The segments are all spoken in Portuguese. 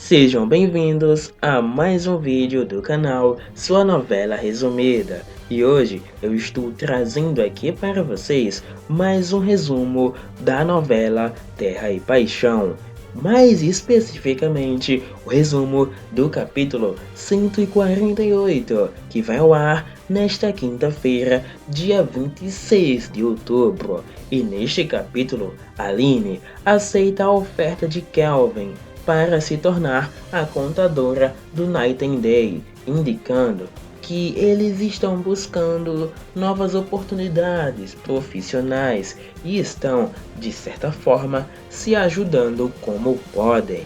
Sejam bem-vindos a mais um vídeo do canal Sua Novela Resumida. E hoje eu estou trazendo aqui para vocês mais um resumo da novela Terra e Paixão. Mais especificamente, o resumo do capítulo 148, que vai ao ar nesta quinta-feira, dia 26 de outubro. E neste capítulo, Aline aceita a oferta de Kelvin para se tornar a contadora do Nightingale, indicando que eles estão buscando novas oportunidades profissionais e estão, de certa forma, se ajudando como podem.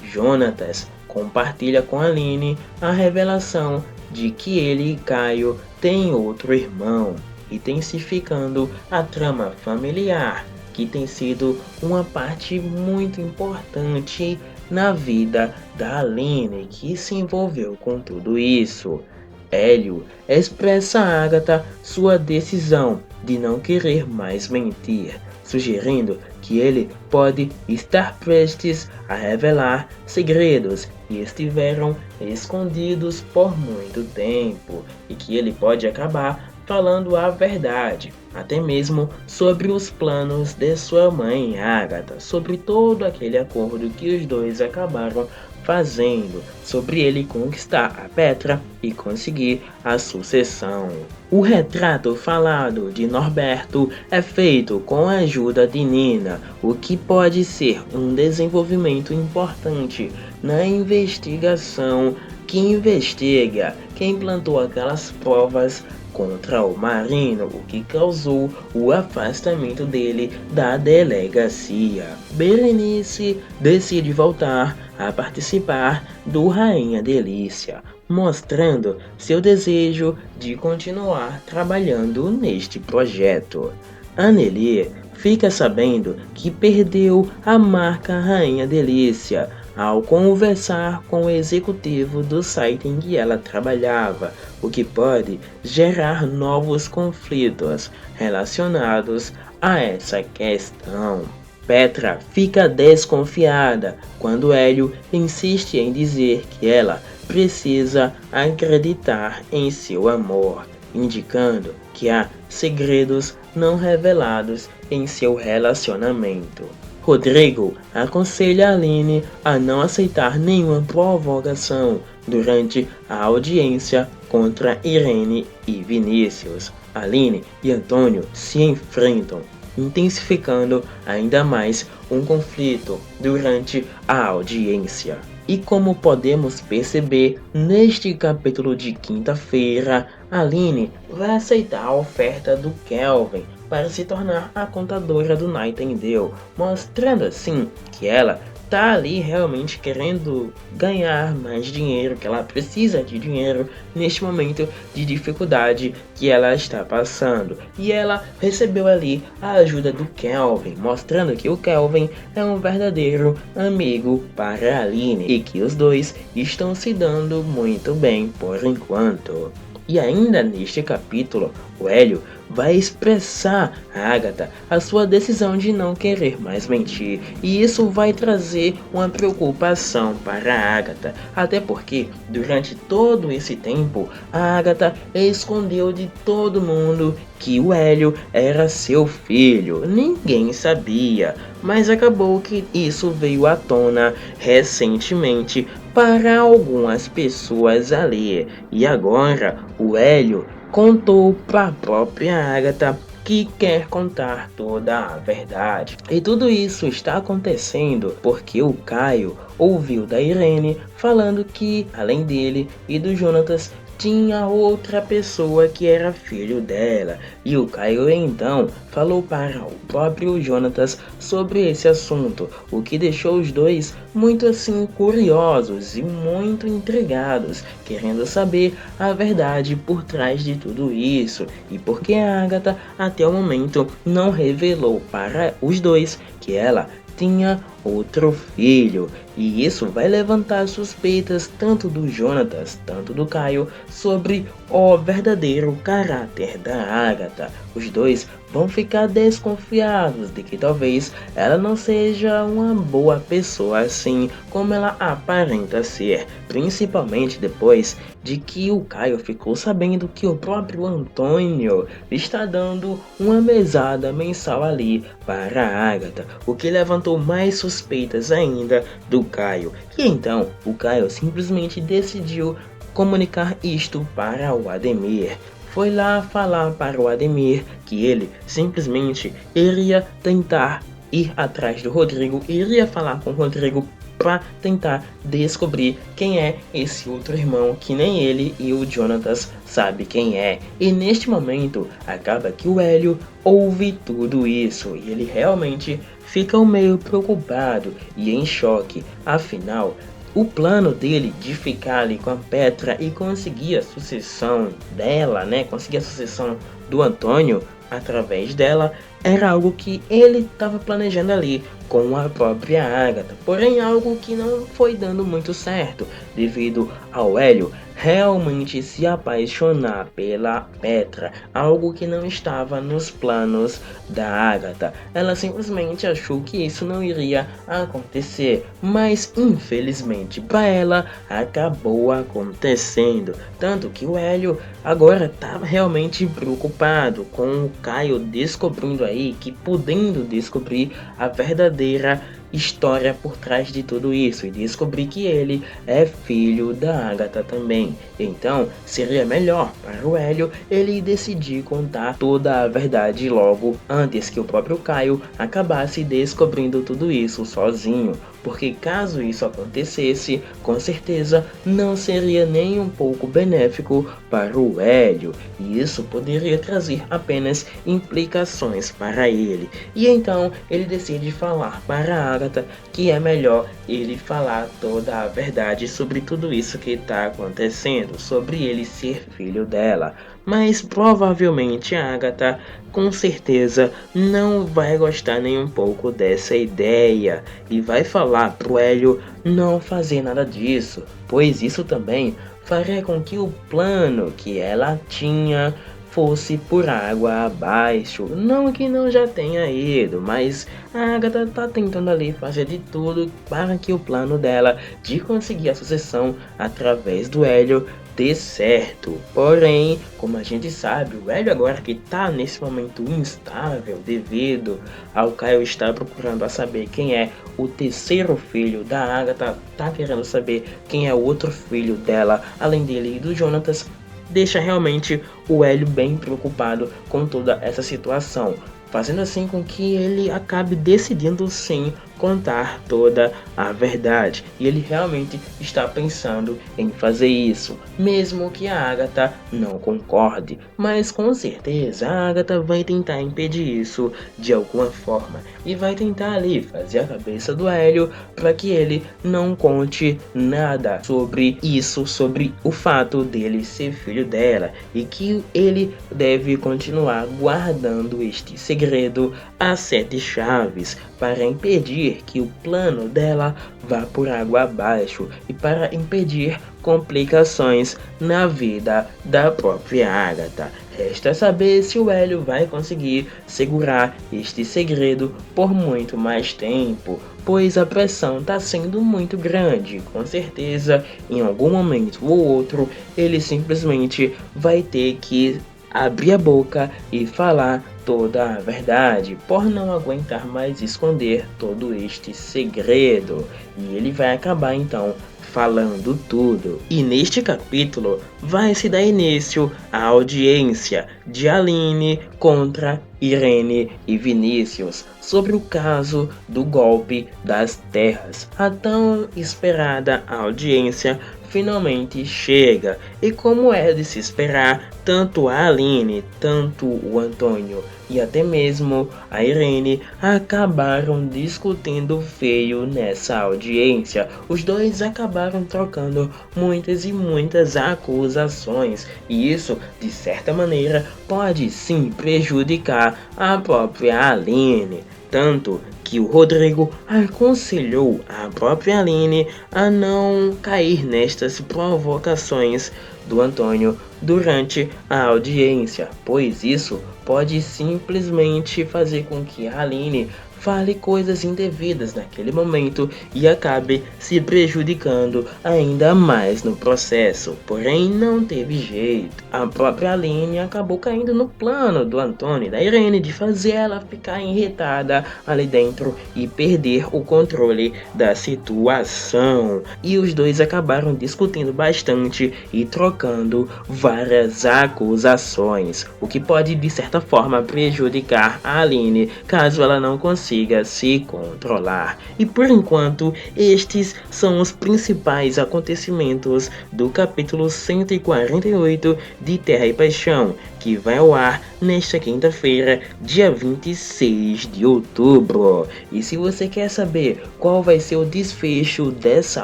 Jonatas compartilha com Aline a revelação de que ele e Caio têm outro irmão, intensificando a trama familiar, que tem sido uma parte muito importante na vida da Aline, que se envolveu com tudo isso. Hélio expressa a Agatha sua decisão de não querer mais mentir, sugerindo que ele pode estar prestes a revelar segredos que estiveram escondidos por muito tempo e que ele pode acabar falando a verdade, até mesmo sobre os planos de sua mãe Agatha, sobre todo aquele acordo que os dois acabaram fazendo, sobre ele conquistar a Petra e conseguir a sucessão. O retrato falado de Norberto é feito com a ajuda de Nina, o que pode ser um desenvolvimento importante na investigação que investiga quem plantou aquelas provas contra o Marino, o que causou o afastamento dele da delegacia. Berenice decide voltar a participar do Rainha Delícia, mostrando seu desejo de continuar trabalhando neste projeto. Anneli fica sabendo que perdeu a marca Rainha Delícia ao conversar com o executivo do site em que ela trabalhava, o que pode gerar novos conflitos relacionados a essa questão. Petra fica desconfiada quando Hélio insiste em dizer que ela precisa acreditar em seu amor, indicando que há segredos não revelados em seu relacionamento. Rodrigo aconselha Aline a não aceitar nenhuma provocação durante a audiência contra Irene e Vinícius. Aline e Antônio se enfrentam, intensificando ainda mais um conflito durante a audiência. E como podemos perceber neste capítulo de quinta-feira, Aline vai aceitar a oferta do Kelvin para se tornar a contadora do Nightingale, mostrando assim que ela tá ali realmente querendo ganhar mais dinheiro, que ela precisa de dinheiro neste momento de dificuldade que ela está passando. E ela recebeu ali a ajuda do Kelvin, mostrando que o Kelvin é um verdadeiro amigo para a Aline e que os dois estão se dando muito bem por enquanto. E ainda neste capítulo, o Hélio vai expressar a Agatha a sua decisão de não querer mais mentir, e isso vai trazer uma preocupação para a Agatha, até porque durante todo esse tempo a Agatha escondeu de todo mundo que o Hélio era seu filho. Ninguém sabia, mas acabou que isso veio à tona recentemente para algumas pessoas ali, e agora o Hélio contou para a própria Agatha que quer contar toda a verdade. E tudo isso está acontecendo porque o Caio ouviu da Irene falando que, além dele e do Jonatas, tinha outra pessoa que era filho dela, e o Caio então falou para o próprio Jonatas sobre esse assunto, o que deixou os dois muito assim curiosos e muito intrigados, querendo saber a verdade por trás de tudo isso, e porque a Agatha até o momento não revelou para os dois que ela tinha outro filho. E isso vai levantar suspeitas tanto do Jonatas, tanto do Caio, sobre o verdadeiro caráter da Agatha. Os dois vão ficar desconfiados de que talvez ela não seja uma boa pessoa assim como ela aparenta ser, principalmente depois de que o Caio ficou sabendo que o próprio Antônio está dando uma mesada mensal ali para a Agatha, o que levantou mais suspeitas ainda do Caio. E então o Caio simplesmente decidiu comunicar isto para o Ademir. Foi lá falar para o Ademir que ele simplesmente iria tentar ir atrás do Rodrigo, iria falar com o Rodrigo para tentar descobrir quem é esse outro irmão que nem ele e o Jonatas sabe quem é. E neste momento acaba que o Hélio ouve tudo isso e ele realmente fica meio preocupado e em choque. Afinal, o plano dele de ficar ali com a Petra e conseguir a sucessão dela, né? Conseguir a sucessão do Antônio através dela era algo que ele estava planejando ali com a própria Agatha. Porém, algo que não foi dando muito certo devido ao Hélio realmente se apaixonar pela Petra, algo que não estava nos planos da Agatha. Ela simplesmente achou que isso não iria acontecer, mas infelizmente para ela acabou acontecendo. Tanto que o Hélio agora estava realmente preocupado com o Caio descobrindo aí, que podendo descobrir a verdadeira história por trás de tudo isso e descobrir que ele é filho da Agatha também. Então seria melhor para o Hélio ele decidir contar toda a verdade logo antes que o próprio Caio acabasse descobrindo tudo isso sozinho, porque caso isso acontecesse, com certeza não seria nem um pouco benéfico para o Hélio, e isso poderia trazer apenas implicações para ele. E então ele decide falar para a Agatha que é melhor ele falar toda a verdade sobre tudo isso que está acontecendo, sobre ele ser filho dela. Mas provavelmente a Agatha com certeza não vai gostar nem um pouco dessa ideia e vai falar pro Hélio não fazer nada disso, pois isso também faria com que o plano que ela tinha fosse por água abaixo. Não que não já tenha ido, mas a Agatha tá tentando ali fazer de tudo para que o plano dela de conseguir a sucessão através do Hélio dê certo. Porém, como a gente sabe, o Hélio agora que tá nesse momento instável devido ao Caio estar procurando a saber quem é o terceiro filho da Agatha, tá querendo saber quem é o outro filho dela, além dele e do Jonatas, deixa realmente o Hélio bem preocupado com toda essa situação, fazendo assim com que ele acabe decidindo sim contar toda a verdade. E ele realmente está pensando em fazer isso, mesmo que a Agatha não concorde. Mas com certeza a Agatha vai tentar impedir isso de alguma forma e vai tentar ali fazer a cabeça do Hélio para que ele não conte nada sobre isso, sobre o fato dele ser filho dela, e que ele deve continuar guardando este segredo a 7 chaves para impedir que o plano dela vá por água abaixo e para impedir complicações na vida da própria Agatha. Resta saber se o Hélio vai conseguir segurar este segredo por muito mais tempo, pois a pressão está sendo muito grande. Com certeza, em algum momento ou outro, ele simplesmente vai ter que abrir a boca e falar toda a verdade, por não aguentar mais esconder todo este segredo, e ele vai acabar então falando tudo. E neste capítulo vai se dar início à audiência de Aline contra Irene e Vinícius sobre o caso do golpe das terras. A tão esperada audiência finalmente chega, e como é de se esperar, tanto a Aline, tanto o Antônio e até mesmo a Irene acabaram discutindo feio nessa audiência. Os dois acabaram trocando muitas e muitas acusações, e isso de certa maneira pode sim prejudicar a própria Aline. Tanto que o Rodrigo aconselhou a própria Aline a não cair nestas provocações do Antônio durante a audiência, pois isso pode simplesmente fazer com que a Aline fale coisas indevidas naquele momento e acabe se prejudicando ainda mais no processo. Porém, não teve jeito. A própria Aline acabou caindo no plano do Antônio e da Irene de fazer ela ficar irritada ali dentro e perder o controle da situação. E os dois acabaram discutindo bastante e trocando várias acusações, o que pode de certa forma prejudicar a Aline caso ela não consiga se controlar. E por enquanto, estes são os principais acontecimentos do capítulo 148 de Terra e Paixão, que vai ao ar nesta quinta-feira, dia 26 de outubro. E se você quer saber qual vai ser o desfecho dessa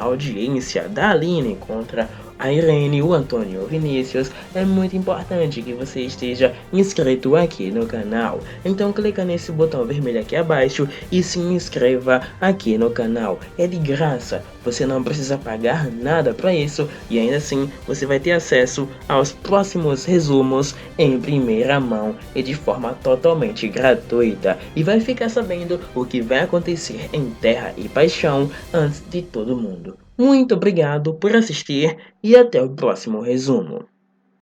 audiência da Aline contra a Irene, o Antônio e o Vinícius, é muito importante que você esteja inscrito aqui no canal. Então clica nesse botão vermelho aqui abaixo e se inscreva aqui no canal. É de graça, você não precisa pagar nada para isso e ainda assim você vai ter acesso aos próximos resumos em primeira mão e de forma totalmente gratuita. E vai ficar sabendo o que vai acontecer em Terra e Paixão antes de todo mundo. Muito obrigado por assistir e até o próximo resumo.